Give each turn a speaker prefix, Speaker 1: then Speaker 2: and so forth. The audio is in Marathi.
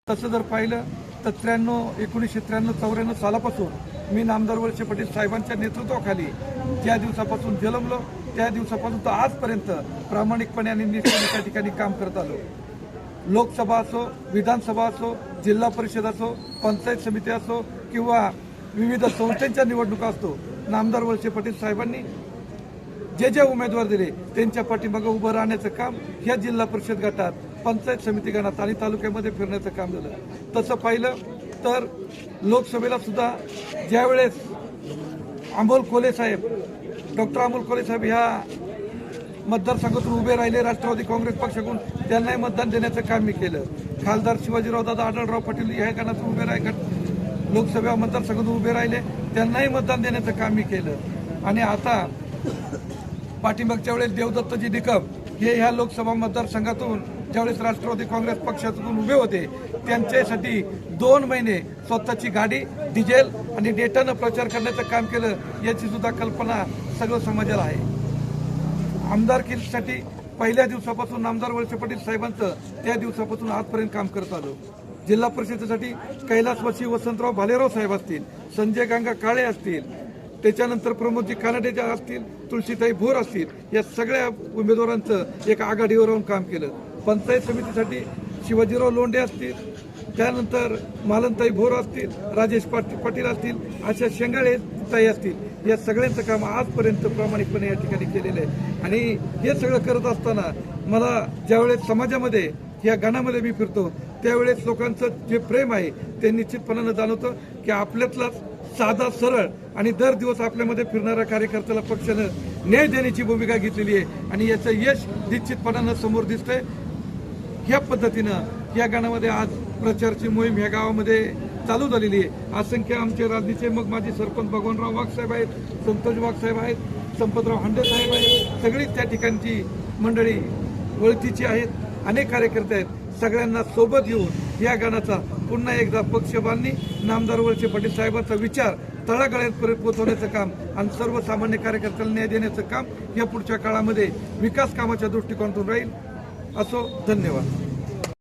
Speaker 1: तसं जर पाहिलं तर 1993-94 सालापासून मी नामदार वळसे पाटील साहेबांच्या नेतृत्वाखाली ज्या दिवसापासून जन्मलो त्या दिवसापासून तर आजपर्यंत प्रामाणिकपणे आणि निष्ठेने त्या ठिकाणी काम करत आलो। लोकसभा असो, विधानसभा असो, जिल्हा परिषद असो, पंचायत समिती असो किंवा विविध संस्थांच्या निवडणुका असतो, नामदार वळसे पाटील साहेबांनी जे उमेदवार दिले त्यांच्या पाठीमागे उभं राहण्याचं काम ह्या जिल्हा परिषद गटात, पंचायत समिती गणात आणि तालुक्यामध्ये फिरण्याचं काम झालं। तसं पाहिलं तर लोकसभेला सुद्धा ज्यावेळेस अमोल कोल्हे साहेब, डॉक्टर अमोल कोल्हे साहेब ह्या मतदारसंघातून उभे राहिले राष्ट्रवादी काँग्रेस पक्षाकडून, त्यांनाही मतदान देण्याचं काम मी केलं। खासदार शिवाजीराव दादा आढळराव पाटील ह्या गणातून उभे राहिले, लोकसभा मतदारसंघातून उभे राहिले, त्यांनाही मतदान देण्याचं काम मी केलं। आणि आता पाठीमागच्या वेळेस देवदत्तजी निकम हे ह्या लोकसभा मतदारसंघातून ज्यावेळेस राष्ट्रवादी काँग्रेस पक्षातून उभे होते त्यांच्यासाठी 2 महिने स्वतःची गाडी, डिझेल आणि डेटानं प्रचार करण्याचं काम केलं, याची सुद्धा कल्पना सगळं समाजाला आहे। आमदारकीसाठी पहिल्या दिवसापासून नामदार वळसे पाटील साहेबांचं त्या दिवसापासून आजपर्यंत काम करत आलो। जिल्हा परिषदेसाठी कैलासवासी वसंतराव भालेराव साहेब असतील, संजय गंगा काळे असतील, त्याच्यानंतर प्रमोदजी कानडे असतील, तुळशीताई भोर असतील, या सगळ्या उमेदवारांचं एक आघाडीवर राहून काम केलं। पंचायत समितीसाठी शिवाजीराव लोंढे असतील, त्यानंतर मालनताई भोर असतील, राजेश पाटील असतील, अशा शेंगाळे ताई असतील, या सगळ्यांचं काम आजपर्यंत प्रामाणिकपणे या ठिकाणी केलेलं आहे। आणि हे सगळं करत असताना मला ज्यावेळेस समाजामध्ये या गणामध्ये मी फिरतो त्यावेळेस लोकांचं जे प्रेम आहे ते निश्चितपणानं जाणवतं की आपल्यातलाच साधा, सरळ आणि दर दिवस आपल्यामध्ये फिरणाऱ्या कार्यकर्त्याला पक्षानं न्याय देण्याची भूमिका घेतलेली आहे आणि याचं यश निश्चितपणानं समोर दिसतंय। ह्या पद्धतीनं या गणामध्ये आज प्रचारची मोहीम ह्या गावामध्ये चालू झालेली आहे। असंख्य आमचे राजनीचे मग माजी सरपंच भगवानराव वाघ साहेब आहेत, संतोष वाघ साहेब आहेत, संपतराव हांडे साहेब आहेत, सगळी त्या ठिकाणची मंडळी ओळखीची आहेत, अनेक कार्यकर्ते आहेत। सगळ्यांना सोबत घेऊन या गणाचा पुन्हा एकदा पक्षबांधणी, नामदार वळसे पाटील साहेबांचा विचार तळागाळापर्यंत पोहोचवण्याचं काम आणि सर्वसामान्य कार्यकर्त्याला न्याय देण्याचं काम या पुढच्या काळामध्ये विकास कामाच्या दृष्टिकोनातून राहील। असो, धन्यवाद।